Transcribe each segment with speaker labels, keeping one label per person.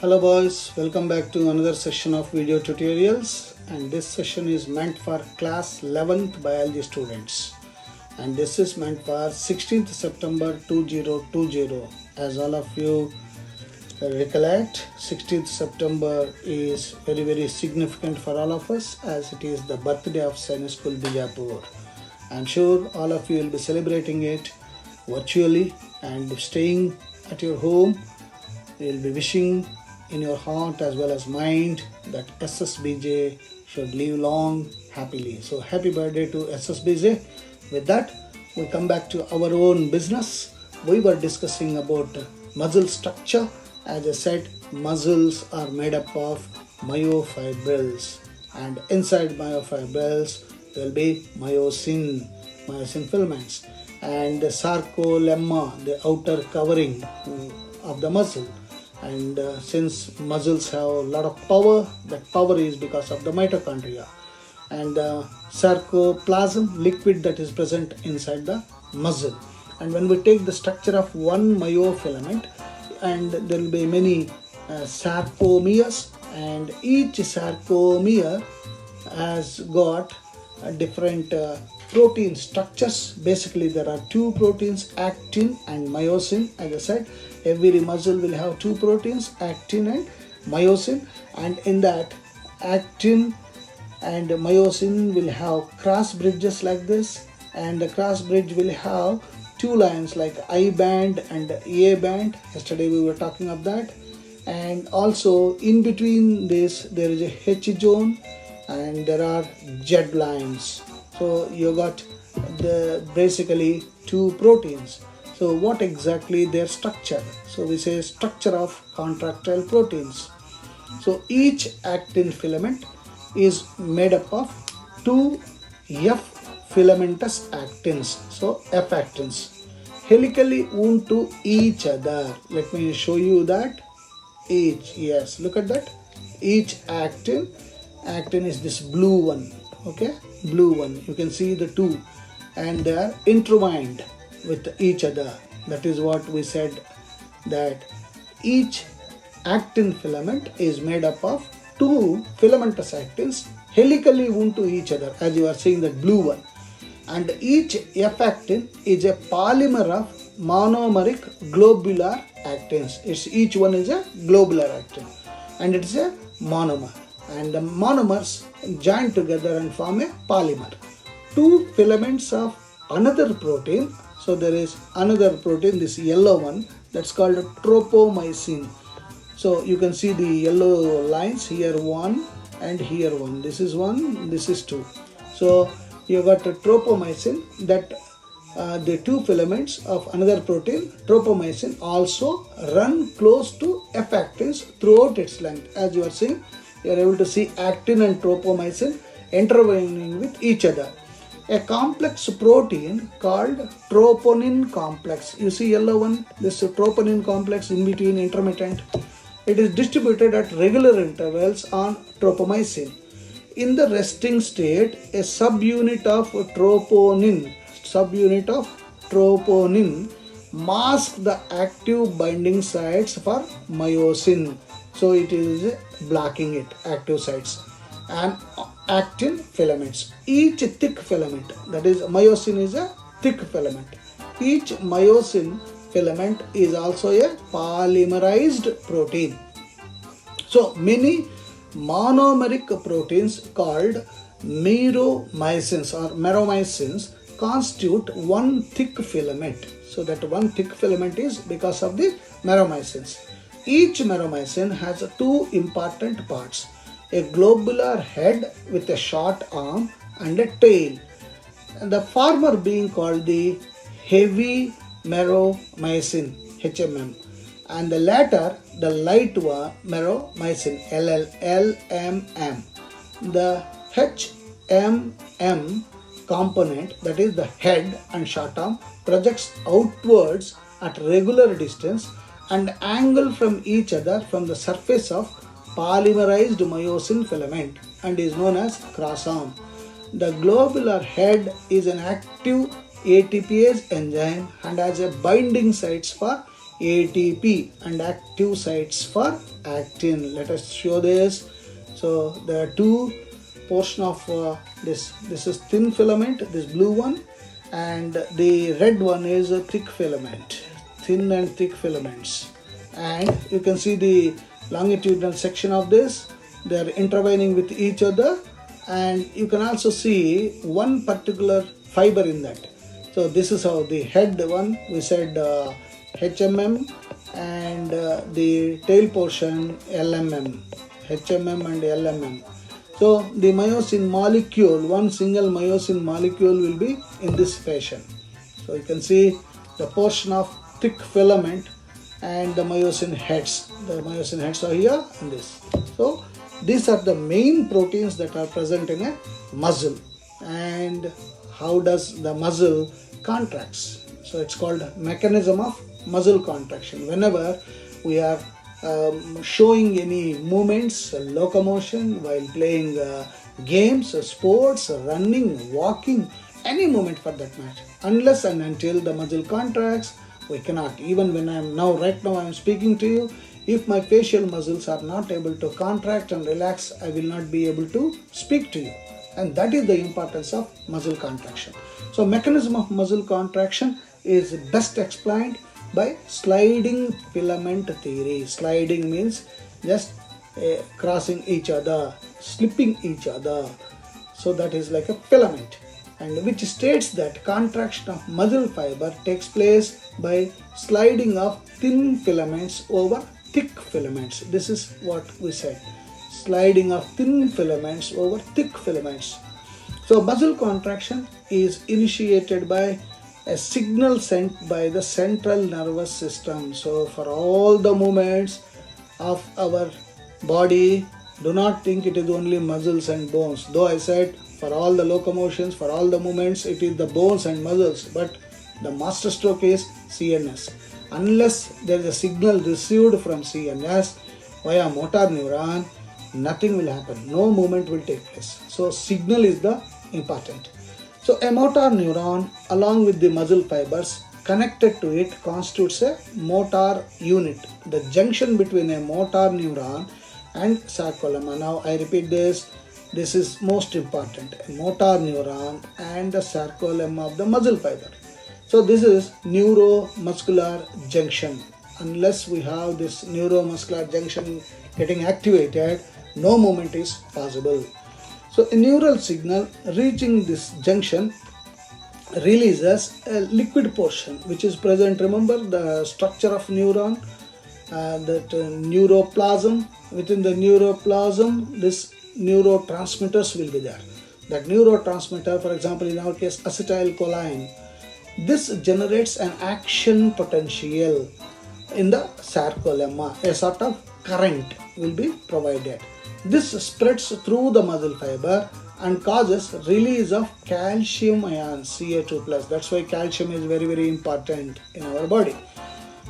Speaker 1: Hello boys, welcome back to another session of video tutorials, and this session is meant for class 11th biology students, and this is meant for 16th September 2020. As all of you recollect, 16th September is very significant for all of us as it is the birthday of Science School Bijapur. I'm sure all of you will be celebrating it virtually and staying at your home. You'll be wishing in your heart as well as mind that SSBJ should live long happily. So happy birthday to SSBJ. With that, we come back to our own business. We were discussing about muscle structure. As I said, muscles are made up of myofibrils, and inside myofibrils there will be myosin filaments, and the sarcolemma, the outer covering of the muscle. And since muscles have a lot of power, that power is because of the mitochondria, and the sarcoplasm, liquid that is present inside the muscle. And when we take the structure of one myofilament, and there will be many sarcomeres, and each sarcomere has got different protein structures. Basically there are two proteins, actin and myosin. As I said, every muscle will have two proteins, actin and myosin, and in that actin and myosin will have cross bridges like this, and the cross bridge will have two lines like I band and A band. Yesterday we were talking of that. And also in between this there is a H zone and there are Z lines. So you got the basically two proteins. So what exactly their structure? So we say structure of contractile proteins. So each actin filament is made up of two F filamentous actins, so F actins, helically wound to each other. Let me show you that. Yes, look at that. Each actin is this blue one, okay, blue one. You can see the two, and they are intertwined with each other. That is what we said, that each actin filament is made up of two filamentous actins helically wound to each other, as you are seeing that blue one. And each F actin is a polymer of monomeric globular actins. Each one is a globular actin and it is a monomer, and the monomers join together and form a polymer. Two filaments of another protein. So there is another protein, this yellow one, that's called tropomyosin. So you can see the yellow lines here, one and here one. This is one, this is two. So you got a tropomyosin, that the two filaments of another protein, tropomyosin, also run close to F actins throughout its length. As you are seeing, you are able to see actin and tropomyosin intertwining with each other. A complex protein called troponin complex. You see yellow one, this troponin complex in between, intermittent. It is distributed at regular intervals on tropomyosin. In the resting state, a subunit of troponin masks the active binding sites for myosin. So it is blocking it, active sites. And actin filaments. Each thick filament, that is myosin is a thick filament. Each myosin filament is also a polymerized protein. So many monomeric proteins called meromycins or meromycins constitute one thick filament. So that one thick filament is because of the meromycins. Each meromycin has two important parts: a globular head with a short arm and a tail, and the former being called the heavy meromycin HMM, and the latter the light meromycin LMM. The HMM component, that is the head and short arm, projects outwards at regular distance and angle from each other from the surface of polymerized myosin filament and is known as cross arm. The globular head is an active ATPase enzyme and has a binding sites for ATP and active sites for actin. Let us show this. So there are two portion of this. This is thin filament, this blue one, and the red one is a thick filament, thin and thick filaments. And you can see the longitudinal section of this. They are intertwining with each other, and you can also see one particular fiber in that. So this is how the head one, we said HMM, and the tail portion LMM, HMM and LMM. So the myosin molecule, one single myosin molecule will be in this fashion. So you can see the portion of thick filament and the myosin heads. The myosin heads are here and this. So these are the main proteins that are present in a muscle. And how does the muscle contracts? So it's called mechanism of muscle contraction. Whenever we are showing any movements, locomotion, while playing games, sports, running, walking, any movement for that matter, unless and until the muscle contracts, we cannot. Even when right now I am speaking to you, if my facial muscles are not able to contract and relax, I will not be able to speak to you. And that is the importance of muscle contraction. So mechanism of muscle contraction is best explained by sliding filament theory. Sliding means just crossing each other, slipping each other. So that is like a filament, and which states that contraction of muscle fiber takes place by sliding of thin filaments over thick filaments. This is what we said, sliding of thin filaments over thick filaments. So muscle contraction is initiated by a signal sent by the central nervous system. So for all the movements of our body, do not think it is only muscles and bones. Though I said for all the locomotions, for all the movements, it is the bones and muscles, but the master stroke is CNS. Unless there is a signal received from CNS via motor neuron, nothing will happen. No movement will take place. So signal is the important. So a motor neuron along with the muscle fibers connected to it constitutes a motor unit. The junction between a motor neuron and sarcolemma. Now I repeat this. This is most important. A motor neuron and the sarcolemma of the muscle fiber. So this is neuromuscular junction. Unless we have this neuromuscular junction getting activated, no movement is possible. So a neural signal reaching this junction releases a liquid portion which is present. Remember the structure of neuron, that neuroplasm. Within the neuroplasm, this neurotransmitters will be there. That neurotransmitter, for example, in our case, acetylcholine, this generates an action potential in the sarcolemma. A sort of current will be provided. This spreads through the muscle fiber and causes release of calcium ions, Ca2+. That's why calcium is very, very important in our body.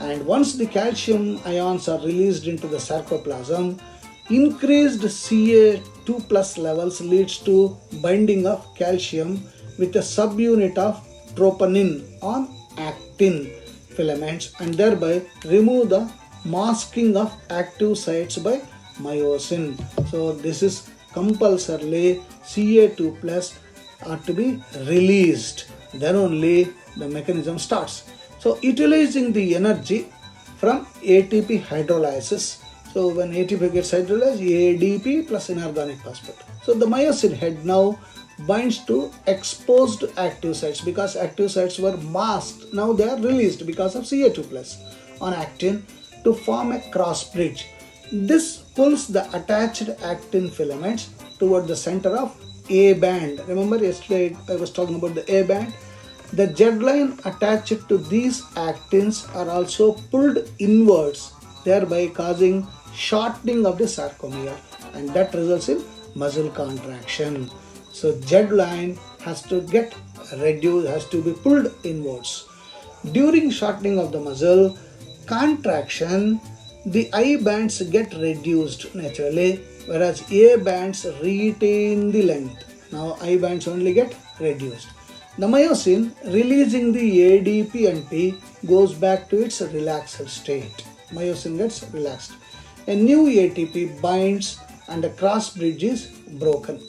Speaker 1: And once the calcium ions are released into the sarcoplasm, increased Ca2+ levels leads to binding of calcium with a subunit of troponin on actin filaments, and thereby remove the masking of active sites by myosin. So this is compulsorily Ca2+ are to be released. Then only the mechanism starts. So utilizing the energy from ATP hydrolysis. So when ATP gets hydrolyzed, ADP plus inorganic phosphate. So the myosin head now binds to exposed active sites because active sites were masked. Now they are released because of Ca2+ on actin to form a cross bridge. This pulls the attached actin filaments toward the center of A band. Remember yesterday I was talking about the A band. The Z line attached to these actins are also pulled inwards, thereby causing shortening of the sarcomere, and that results in muscle contraction. So Z line has to get reduced, has to be pulled inwards. During shortening of the muscle contraction, the I bands get reduced naturally, whereas A bands retain the length. Now I bands only get reduced. The myosin releasing the ADP and P goes back to its relaxed state. Myosin gets relaxed. A new ATP binds and a cross bridge is broken.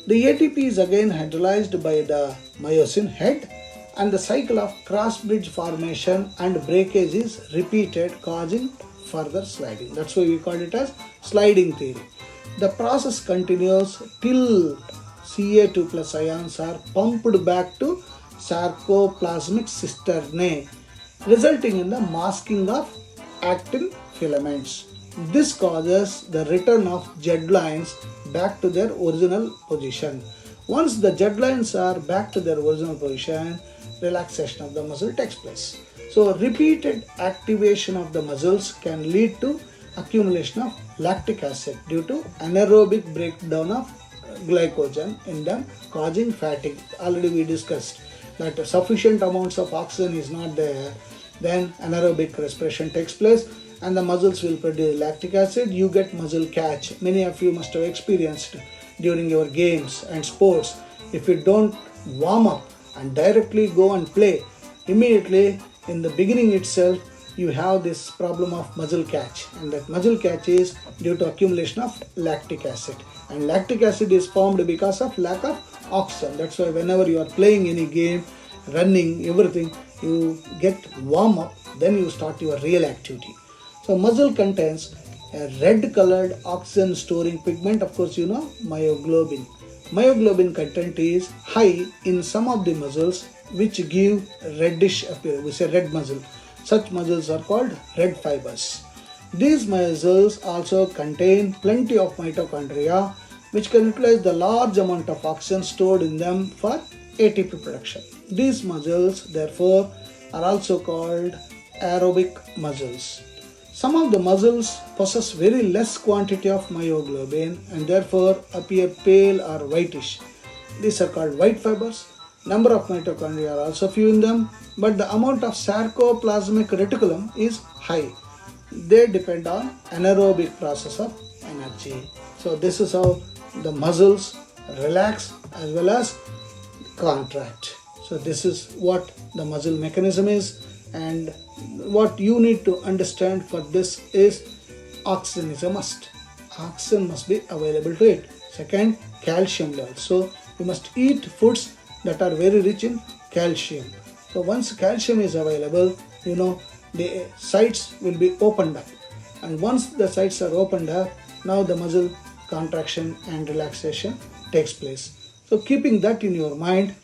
Speaker 1: The ATP is again hydrolyzed by the myosin head, and the cycle of cross bridge formation and breakage is repeated, causing further sliding. That's why we call it as sliding theory. The process continues till Ca2 plus ions are pumped back to sarcoplasmic cisternae, resulting in the masking of actin filaments. This causes the return of Z lines back to their original position. Once the Z lines are back to their original position, relaxation of the muscle takes place. So repeated activation of the muscles can lead to accumulation of lactic acid due to anaerobic breakdown of glycogen in them, causing fatigue. Already we discussed that sufficient amounts of oxygen is not there, then anaerobic respiration takes place and the muscles will produce lactic acid. You get muscle catch. Many of you must have experienced during your games and sports. If you don't warm up and directly go and play, immediately in the beginning itself you have this problem of muscle catch, and that muscle catch is due to accumulation of lactic acid, and lactic acid is formed because of lack of oxygen. That's why whenever you are playing any game, running, everything, you get warm up, then you start your real activity. So muscle contains a red colored oxygen storing pigment, of course you know, myoglobin. Myoglobin content is high in some of the muscles which give reddish appearance. We say red muscle. Such muscles are called red fibers. These muscles also contain plenty of mitochondria which can utilize the large amount of oxygen stored in them for ATP production. These muscles therefore are also called aerobic muscles. Some of the muscles possess very less quantity of myoglobin and therefore appear pale or whitish. These are called white fibers. Number of mitochondria are also few in them, but the amount of sarcoplasmic reticulum is high. They depend on anaerobic process of energy. So this is how the muscles relax as well as contract. So this is what the muscle mechanism is, and what you need to understand for this is oxygen is a must. Oxygen must be available to it. Second, calcium level. So you must eat foods that are very rich in calcium. So once calcium is available, you know, the sites will be opened up, and once the sites are opened up, now the muscle contraction and relaxation takes place. So keeping that in your mind,